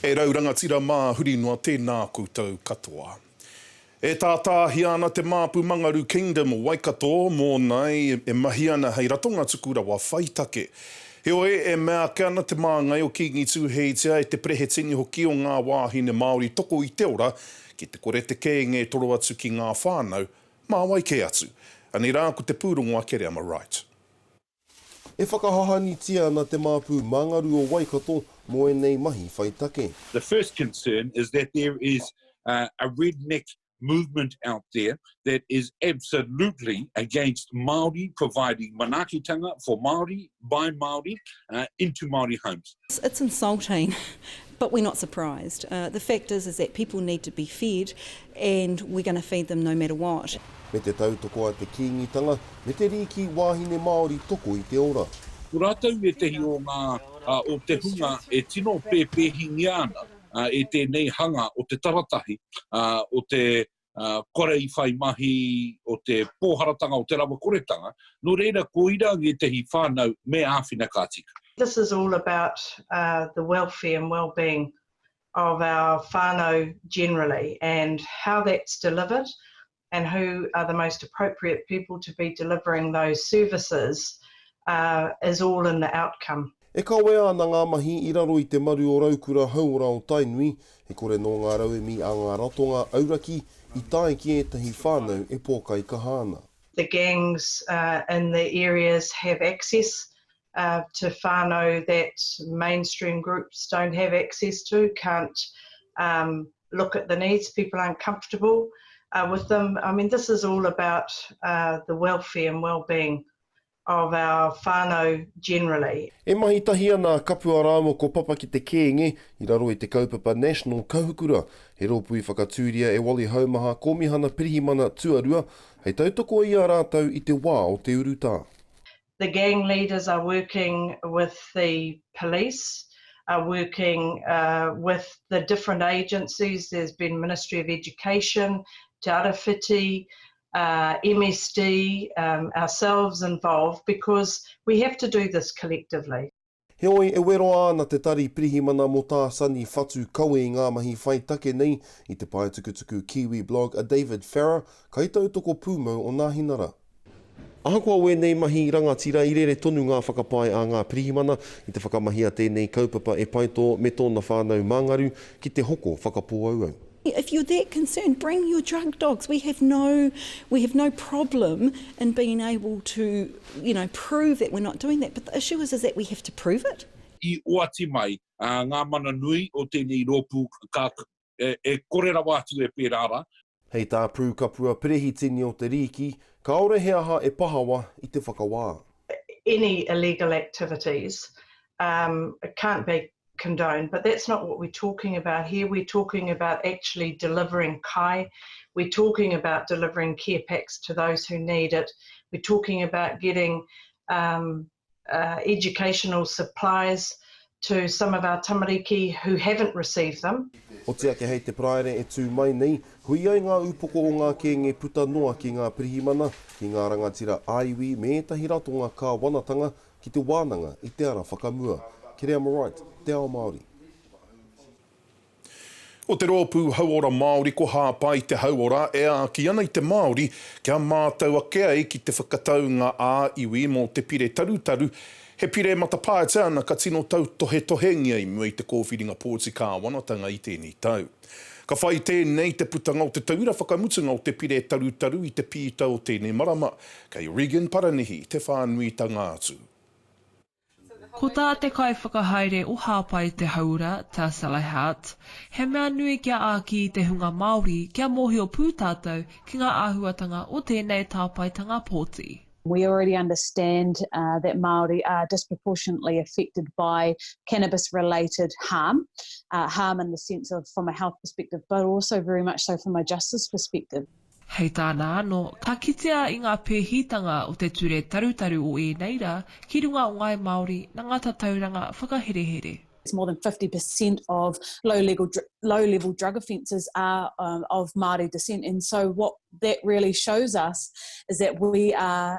E raurangatira mā huri noa tēnā koutou katoa. E tātāhi ana te māpu Mangaru Kingdom o Waikato, mō nei e mahi ana hei ratonga tukura wa Whaitake. Heoi e mea ke ana te māngai o Kingi Tūheitia e te prehetini hoki o ngā wāhine Māori toko i te ora, ki te kore te kēnge toro atu ki ngā whānau, mā wai ke atu. Ani rā ko te pūrongo a kere, am I right? E whakahahani tia ana te māpu Mangaru o Waikato mō e nei mahi Whaitake. The first concern is that there is a redneck movement out there that is absolutely against Māori providing manaakitanga for Māori, by Māori, into Māori homes. It's insulting, but we're not surprised. The fact is that people need to be fed and we're going to feed them no matter what. Me te tautoko a te kīngitanga, me te riki wāhine Māori toko i te ora. Ko rātou e tehi o ngā o te hunga e tino pēpēhingi ana e tēnei hanga o te taratahi, o te kore i whai mahi, o te pōharatanga o te rawa koretanga, no reira koira nge tehi whānau me āwhina kātika. This is all about the welfare and well-being of our whānau generally and how that's delivered and who are the most appropriate people to be delivering those services is all in the outcome. E kawe ana ngā mahi i raro i te maru o Raukura Hauora o Tainui, he kore no ngā rauemi a ngā ratonga auraki i tae ki etahi whānau e pōkai kahana. The gangs in the areas have access to whānau that mainstream groups don't have access to, can't look at the needs, people aren't comfortable with them. I mean, this is all about the welfare and well-being of our whānau generally. E mahi tahi ana kapua rāmo ko papa ki te kēnge i raro i te kaupapa National Kauhukura. He rōpui whakatūria e wali haumaha komihana pirihimana tuarua, hei tautoko ia rātau i te wā o te urutā. The gang leaders are working with the police, are working with the different agencies. There's been Ministry of Education, Te Arawhiti, MSD, ourselves involved, because we have to do this collectively. Heoi e wero ana te tari pirihimana mo tā sani whatu kaue i ngā mahi Whaitake nei i te paetukutuku Kiwi blog a David Farrer, kai tautoko pūmau o ngā hinara. Ahakoa we nei mahi rangatira i rere tonu ngā whakapai a ngā pirihimana i te whakamahia tēnei kaupapa e paito me tōna whānau Mangaru ki te hoko whakapō auau. If you're that concerned, bring your drug dogs. We have no problem in being able to, prove that we're not doing that. But the issue is that we have to prove it. I oati mai, ngā mana nui o tēnei rōpū e korera wātu e pērara. Hei tā prū kapua pirihitini o te riki, ka ore he aha e pahawa i te whakawā. Any illegal activities can't be condoned, but that's not what we're talking about here. We're talking about actually delivering kai. We're talking about delivering care packs to those who need it. We're talking about getting educational supplies to some of our tamariki who haven't received them. O te ake hei te praere e tū mai nei, hui ai ngā upoko o ngā kēnge puta noa ki ngā pirihimana, ki ngā rangatira aiwi me etahi ratonga ka wanatanga ki te wānanga i te ara whakamua. Kere am right, te ao Māori. O te rōpū hauora Māori ko hāpai te hauora e a ki ana i te Māori kia mātaua ke ai ki te whakataunga a iwi mō te pire tarutaru. He pire matapāe te ana ka tino tau tohengia i mua i te kōwhiringa pōti kā wanatanga i tēnei tau. Ka whai tēnei te putanga o te taura whakamutunga o te pire tarutaru i te pīta o tēnei marama. Kei Regan Paranihi, te whānui tangātu. Ko tā te kai whakahaere o hāpai te haura, tā Salaihat, he mea nui kia āki i te hunga Māori kia mohi o pūtātou ki ngā āhuatanga o tēnei tāpaitanga pōti. We already understand that Māori are disproportionately affected by cannabis-related harm in the sense of from a health perspective, but also very much so from a justice perspective. Hei tāna anō, ka kitea i ngā pēhitanga o te ture tarutaru o e neira ki runga o ngai Māori na ngā tatauranga whakaherehere. It's more than 50% of low-level drug offences are of Māori descent, and so what that really shows us is that we are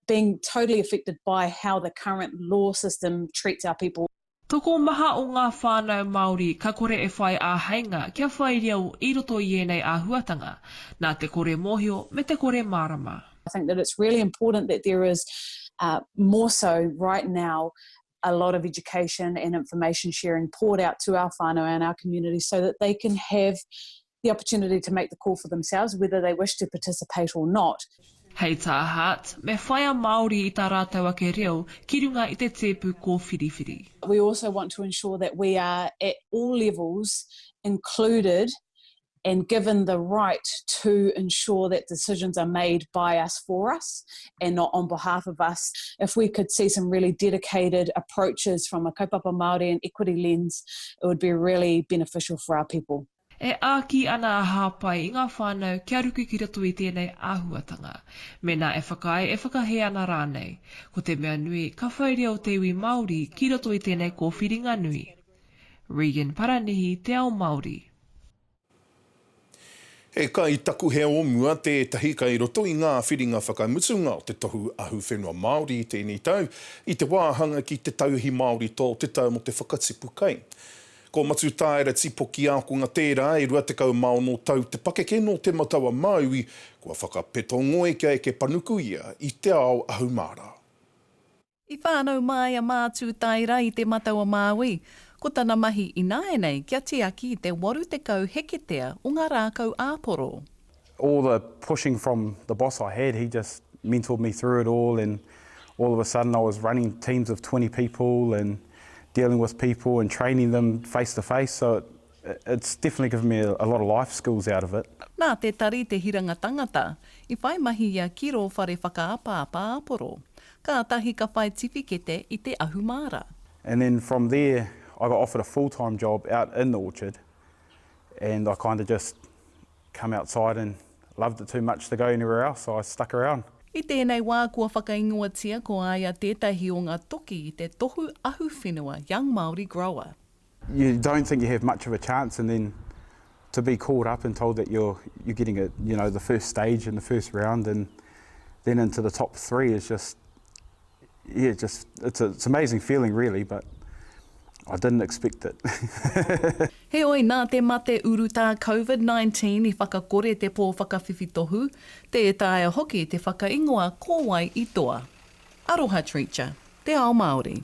being totally affected by how the current law system treats our people. Toko maha o ngā whānau Māori ka kore e whai a hainga kia whai riau I roto I enei āhuatanga, nā te kore mōhio me te kore marama. I think that it's really important that there is more so right now a lot of education and information sharing poured out to our whānau and our community so that they can have the opportunity to make the call for themselves, whether they wish to participate or not. Hei tā hat, me whaia Māori I tā rātau ake reo, ki runga I te tepu ko whiriwhiri. We also want to ensure that we are at all levels included and given the right to ensure that decisions are made by us for us and not on behalf of us. If we could see some really dedicated approaches from a kaupapa Māori and equity lens, it would be really beneficial for our people. E āki ana a hāpai I ngā whānau kia ruku ki rato I tēnei āhuatanga. Mēnā e whakai e whakahe ana rānei. Ko te mea nui, ka whaere o te iwi Māori ki rato I tēnei kōwhiringa nui. Regan Paranihi, Te Ao Māori. E kai taku he omua tētahi kai roto I ngā whiringa whakaimutunga o te tohu ahu whenua Māori I tēnei tau, I te wāhanga ki te tauhi Māori tō te tau mo te whakatipu kai. Ko matu tāera tipoki ākunga tērā e rua te kau mao no tau te pakeke no te matawa Māui, kua whakapetongoe kia e ke panuku ia I te ao ahu mara. I whānau mai a mātū tāira I te matawa Māui, ko tana mahi I naenei kia te aki I te waru te kau heketea o ngā rākau āporo. All the pushing from the boss I had, he just mentored me through it all, and all of a sudden I was running teams of 20 people and dealing with people and training them face to face, so it's definitely given me a lot of life skills out of it. Nā te tari te hiranga tangata, I whai mahi ia kiro whare whakaapa āporo. Ka tahi ka whai tipikete I te ahu mara. And then from there, I got offered a full-time job out in the orchard, and I kind of just come outside and loved it too much to go anywhere else, so I stuck around. I tēnei wā kua whakaingoatia ko aia tētahi o ngā toki I te tohu ahu whenua, Young Māori Grower. You don't think you have much of a chance, and then to be called up and told that you're getting it, you know, the first stage in the first round, and then into the top 3 is just, yeah, it's an amazing feeling really, but I didn't expect it. He oi nā te mate uru tā COVID-19 I whakakore te pō whakawhiwhi tohu, te e tāia hoki te whakaingoa kōwai I toa. Aroha Treacher, Te Ao Māori.